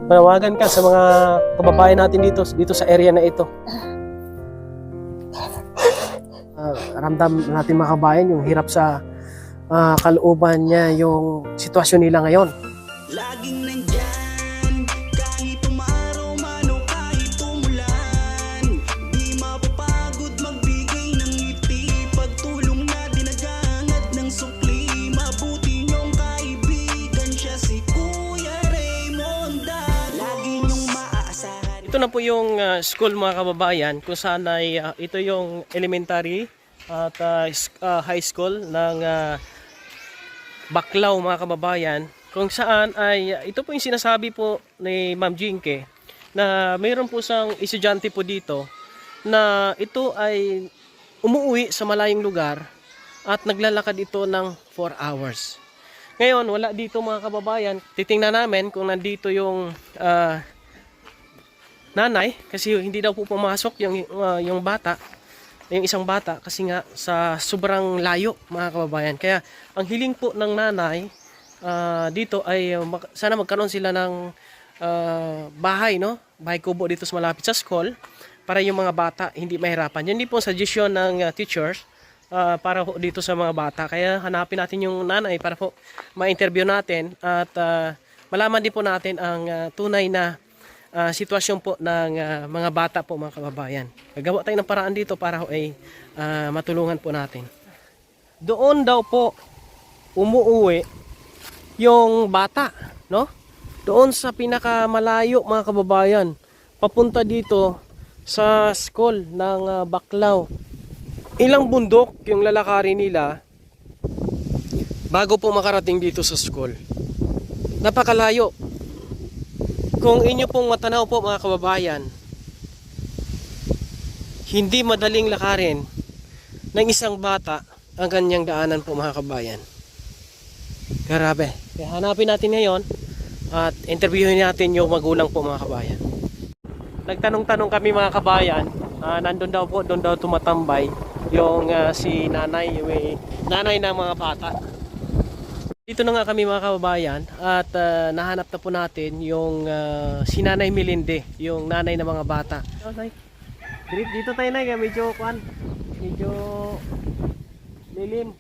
Manawagan ka sa mga kababayan natin dito sa area na ito. Ramdam natin mga kabayan yung hirap sa kalooban niya, yung sitwasyon nila ngayon. Laging nandyan, kahit umaraw man o kahit umulan. Di mapapagod magbigay ng ngiti, pagtulong na dinagangad ng sukli. Mabuti niyong kaibigan siya si Kuya Raymonda. Lagi niyong maaasahan. Ito na po yung school mga kababayan, kung saan ay ito yung elementary at high school ng Baclaw mga kababayan, kung saan ay ito po yung sinasabi po ni Ma'am Jinke na mayroon po isang estudyante po dito na ito ay umuwi sa malayong lugar at naglalakad ito ng 4 hours. Ngayon wala dito mga kababayan, titingnan namin kung nandito yung nanay, kasi hindi daw po pumasok yung bata, yung isang bata, kasi nga sa sobrang layo mga kababayan. Kaya ang hiling po ng nanay dito ay sana magkaroon sila ng bahay, no? Bahay kubo dito sa malapit sa school para yung mga bata hindi mahirapan. Yan din po suggestion ng teachers para po dito sa mga bata. Kaya hanapin natin yung nanay para po ma-interview natin at malaman din po natin ang tunay na sitwasyon po ng mga bata po mga kababayan. Gagawa tayo ng paraan dito para ay matulungan po natin. Doon daw po umuuwi yung bata, no? Doon sa pinakamalayo mga kababayan, papunta dito sa school ng Baclaw. Ilang bundok yung lalakarin nila bago po makarating dito sa school. Napakalayo. Kung inyo pong matanaw po mga kababayan, hindi madaling lakarin ng isang bata ang kanyang daanan po mga kababayan. Grabe. Kaya hanapin natin ngayon at interviewin natin yung magulang po mga kababayan. Nagtanong-tanong kami mga kababayan, nandun daw po, doon daw tumatambay yung si nanay, yung nanay ng mga bata. Dito na nga kami mga kababayan at nahanap na po natin yung si Nanay Melinde, yung nanay ng mga bata. Dito tayo na, medyo lilim.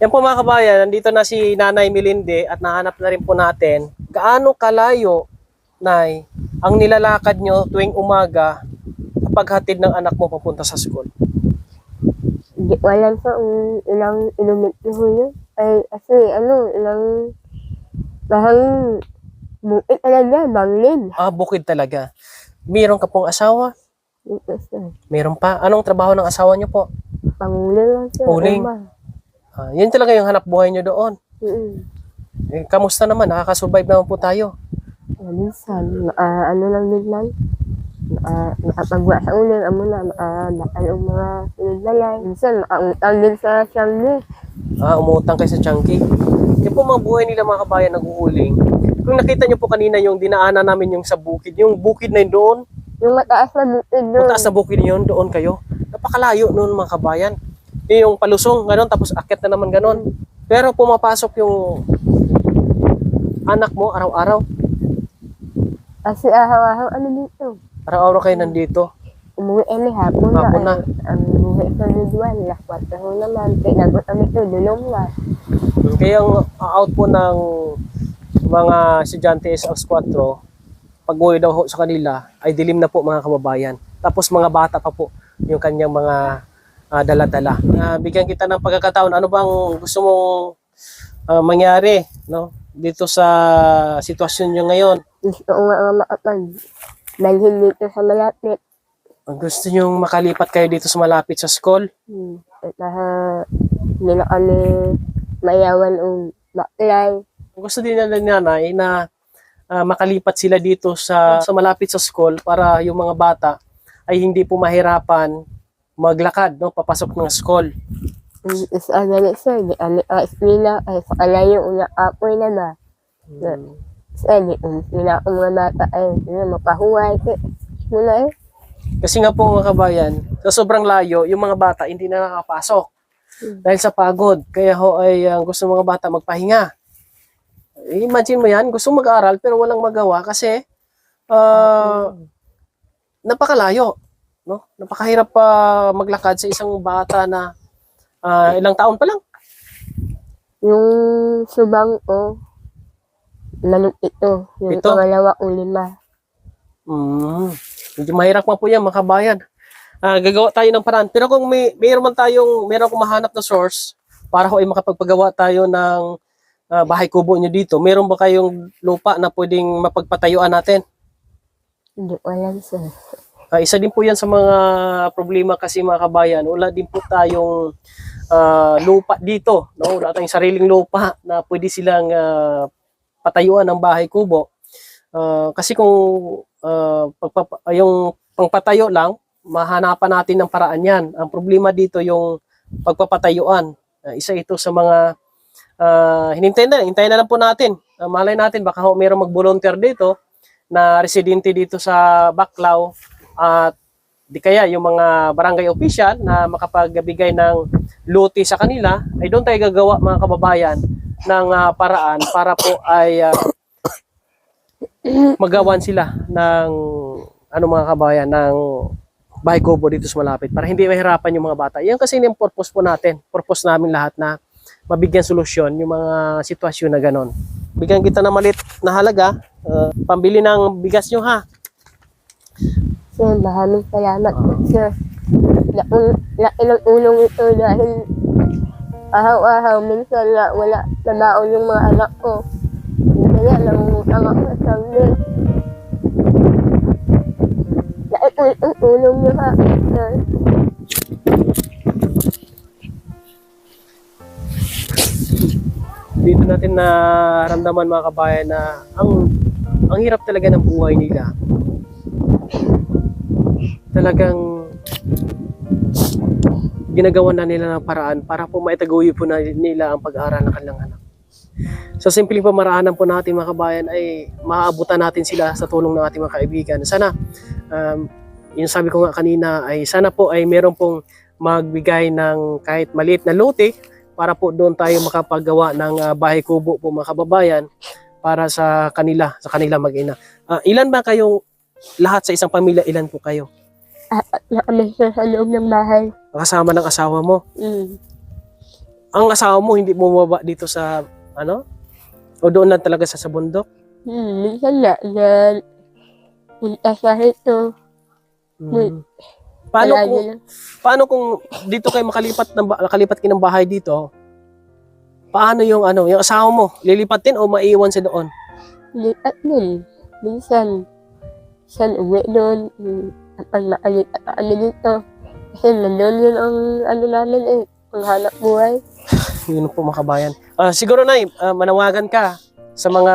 Yan po mga kababayan, nandito na si Nanay Melinde at nahanap na rin po natin gaano kalayo, Nay, ang nilalakad nyo tuwing umaga kapag hatid ng anak mo papunta sa school. Wala sa ilang kilometro yun. Ay, kasi ilang bahang bukid talaga, bangin. Bukid talaga. Meron ka pong asawa? Meron pa. Anong trabaho ng asawa nyo po? Panguling lang siya. Uling. Yun talaga yung hanap buhay nyo doon. Kamusta naman? Nakakasurvive naman po tayo. Minsan, lang din lang. Nakapagwa sa uling, bakal ang mga sinaglalay. Minsan, nakautang din sa siyangli. Umutang kayo sa Changi. Yung po mga buhay nila mga kabayan nag-uuling. Kung nakita nyo po kanina yung dinaanan namin yung sa bukid, yung bukid na yun doon. Yung mataas na bukid doon. Mataas na bukid yun, doon kayo. Napakalayo noon mga kabayan. Yung palusong, gano'n, tapos akit na naman gano'n. Pero pumapasok yung anak mo araw-araw. Kasi araw-araw, dito? Araw-araw kayo nandito. Umuwi hapon na. Hapon na. Ang umuwi sa Luduan, lakwat na naman. Kaya nagot kami ito, dulong na. Kaya ang out po ng mga estudyante sa AUX 4, pag uwi daw sa kanila, ay dilim na po mga kababayan. Tapos mga bata pa po yung kanyang mga dala-dala. Bigyan kita ng pagkakataon, ano bang gusto mong mangyari, no? Dito sa sitwasyon nyo ngayon? Gusto ko nga makapag dalhin dito sa malapit. Gusto nyo makalipat kayo dito sa malapit sa school? At hindi na kami mayawan o baklay. Gusto din nila nanay na makalipat sila dito sa malapit sa school para yung mga bata ay hindi po mahirapan maglakad, no, papasok ng school. Isa ganit sir, di kami eskwela ay sa kalayo una apoy na ba. Sir, di sila akong mga bata ay makahuway. Muna Kasi nga po mga kabayan, sa sobrang layo, yung mga bata hindi na nakapasok dahil sa pagod. Kaya ho ay gusto mga bata magpahinga. Imagine mo yan, gusto mag-aral pero walang magawa kasi napakalayo, no? Napakahirap pa maglakad sa isang bata na ilang taon pa lang. Yung subang ko, lalong ito. Yung Ito? pangalawa ko 5. Medyo mahirap pa po yan, mga kabayan. Gagawa tayo ng paraan. Pero kung meron kong mahanap na source para ho ay makapagpagawa tayo ng bahay kubo nyo dito, meron ba kayong lupa na pwedeng mapagpatayuan natin? Hindi ko alam, sir. Isa din po yan sa mga problema kasi, mga kabayan. Wala din po tayong lupa dito. No? Wala tayong sariling lupa na pwede silang patayuan ng bahay kubo. Kasi kung yung pangpatayo lang, mahanapan natin ng paraan yan. Ang problema dito yung pagpapatayuan. Isa ito sa mga hintayin na lang po natin. Malay natin, baka mayroong mag-volunteer dito na residente dito sa Baclaw at di kaya yung mga barangay official na makapagbigay ng lote sa kanila, ay doon tayo gagawa, mga kababayan, ng paraan para po ay magawan sila ng mga kabayan, ng bahay kubo dito sa malapit para hindi mahirapan yung mga bata. Yan kasi yung purpose po natin. Purpose namin lahat na mabigyan solusyon yung mga sitwasyon na ganon. Bigyan kita na malit na halaga, pambili ng bigas nyo, ha. Sir, maraming salamat po, sir. Laki ng ulong ito dahil araw-araw, minsan nga wala nabaon yung mga anak ko. Minsan nga, nangungutang ako sa sabi. Laki po itong ulong niyo, ha, sir. Dito natin naramdaman, mga kabayan, na ang hirap talaga ng buhay nila. Talagang ginagawa na nila ng paraan para po maitaguyod po na nila ang pag-aaral ng kanilang anak. Sa simpleng pamaraanan po natin, mga kabayan, ay maaabutan natin sila sa tulong ng ating mga kaibigan. Sana, yung sabi ko nga kanina, ay sana po ay meron pong magbigay ng kahit maliit na lote para po doon tayo makapagawa ng bahay kubo po, mga kababayan, para sa kanila mag-ina. Ilan ba kayong lahat sa isang pamilya? Ilan po kayo? Na kami, sir, sa loob ng bahay. Kasama ng asawa mo. Ang asawa mo hindi bumaba dito sa o doon lang talaga sa bundok? Minsan na punta sa ito. Paano kung dito kayo nakalipat kayo ng bahay dito? Paano yung yung asawa mo? Lilipat din o maiiwan sa doon? Lipat din. Minsan uwi doon. Pag nakalipat kami dito. Kasi nandun yun ang namin ang hanap buhay. Yun po, mga kabayan. Siguro, Nay, manawagan ka sa mga,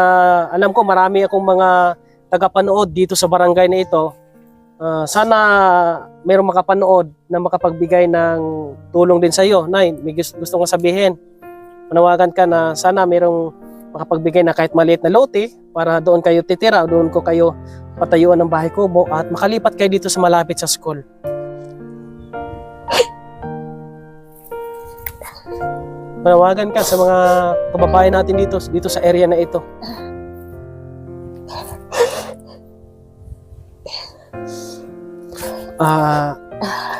alam ko marami akong mga tagapanood dito sa barangay na ito. Sana mayroong makapanood na makapagbigay ng tulong din sa iyo. Nay, may gusto kong sabihin. Manawagan ka na sana mayroong makapagbigay na kahit maliit na lote para doon kayo titira, doon ko kayo patayuan ng bahay kubo at makalipat kayo dito sa malapit sa school. Manawagan ka sa mga kababayan natin dito sa area na ito.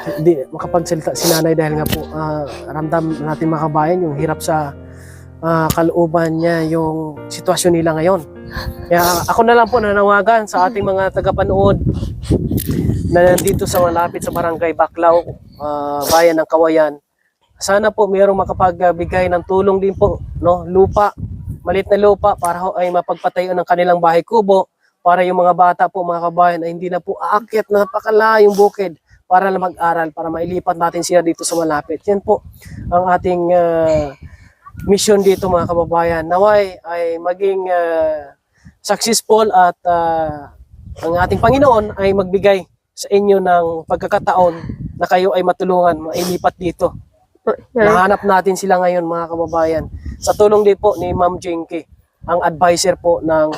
Hindi makapagsalita si nanay dahil nga po ramdam natin, mga kabayan, yung hirap sa kalooban niya, yung sitwasyon nila ngayon. Kaya ako na lang po nanawagan sa ating mga tagapanood na nandito sa malapit sa barangay Baclaw, bayan ng Kawayan. Sana po mayroong makapagbigay ng tulong din po, lupa, maliit na lupa para ay mapagpatayo ng kanilang bahay kubo para yung mga bata po, mga kabayan, ay hindi na po aakyat na napakalayong bukid para na mag-aral, para mailipat natin sila dito sa malapit. Yan po ang ating mission dito, mga kababayan. Naway ay maging successful at ang ating Panginoon ay magbigay sa inyo ng pagkakataon na kayo ay matulungan, mailipat dito. Nahanap natin sila ngayon, mga kababayan. Sa tulong din po ni Ma'am Jinky, ang advisor po ng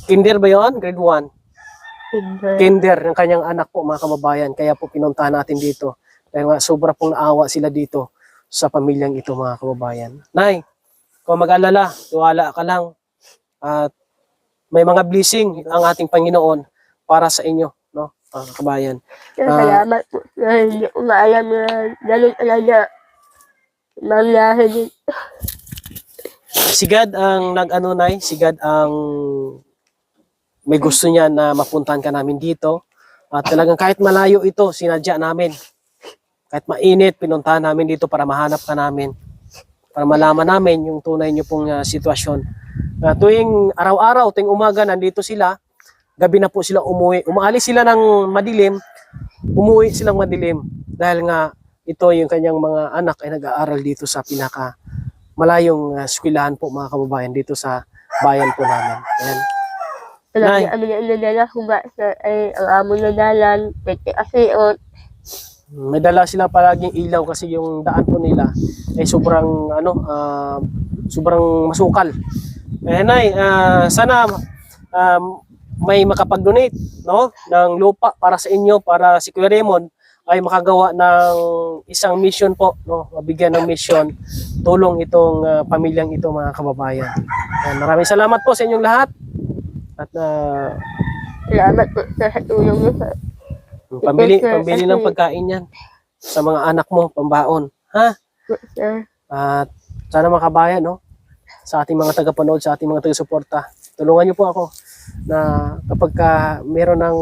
kinder ba yun? Grade 1? Kinder ng kanyang anak po, mga kababayan. Kaya po pinuntahan natin dito. Kaya nga sobra pong naawa sila dito sa pamilyang ito, mga kababayan. Nay, kung mag-alala, tuwala ka lang. At may mga blessing ang ating Panginoon para sa inyo, no? Mga kabayan. Sir, salamat po. Sir, hindi ko maalam na ganun talaga mangyari dito. Si God ang nag-ano, Nay, si God ang may gusto niya na mapuntahan ka namin dito. At talagang kahit malayo ito, sinadya namin. Kahit mainit, pinuntahan namin dito para mahanap ka namin. Para malaman namin yung tunay niyo pong sitwasyon. Tuwing araw-araw, tuwing umaga, nandito sila. Gabi na po sila umuwi. Umaalis sila ng madilim, umuwi silang madilim. Dahil nga, ito yung kanyang mga anak ay nag-aaral dito sa pinaka malayong eskwelahan po, mga kababayan, dito sa bayan po namin. Ayan. Lagi Nay. kami na inadala huga sir ay ang amo na dalan, pwede kasi o May dala sila palaging ilaw kasi yung daan po nila ay sobrang sobrang masukal. Eh Nay, sana may makapag-donate, no, ng lupa para sa inyo, para si Kuya Raymond ay makagawa ng isang mission po, no, mabigyan ng mission, tulong itong pamilyang ito, mga kababayan. Maraming salamat po sa inyong lahat. At salamat po sir sa tulong niyo sir. pambili Sir, ng kasi- pagkain yan sa mga anak mo, pambaon. Ha? Po, sir. At sana makabayan, no, sa ating mga tagapanood, sa ating mga taga-suporta. Tulungan niyo po ako na kapag meron ng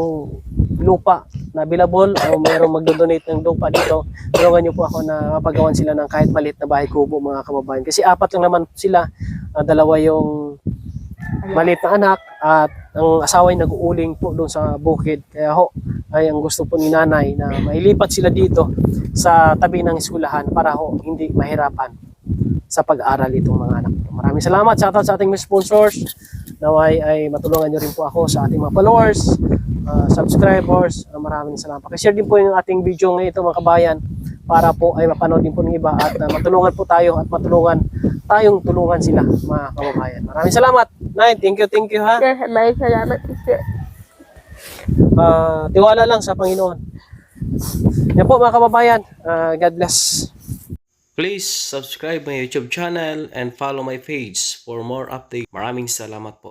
lupa na available o merong magdo-donate ng lupa dito, tulungan niyo po ako na mapagawan sila ng kahit maliit na bahay kubo, mga kababayan. Kasi 4 lang naman sila, 2 yung maliit na anak at ang asawa ay nag-uuling po doon sa bukid. Kaya ho, ay ang gusto po ni nanay na mailipat sila dito sa tabi ng eskwelahan para ho hindi mahirapan sa pag-aaral itong mga anak. Maraming salamat sa ating mga sponsors. Naway ay matulungan nyo rin po ako sa ating mga followers, subscribers. Maraming salamat. Pakishare din po yung ating video ngayon ito, mga kabayan, para po ay mapanood din po ng iba at matulungan po tayo at matulungan tayong tulungan sila, mga kababayan. Maraming salamat. Nay, thank you ha. Sir, maraming salamat po sir. Tiwala lang sa Panginoon. Yan po, mga kababayan. God bless. Please subscribe my YouTube channel and follow my page for more updates. Maraming salamat po.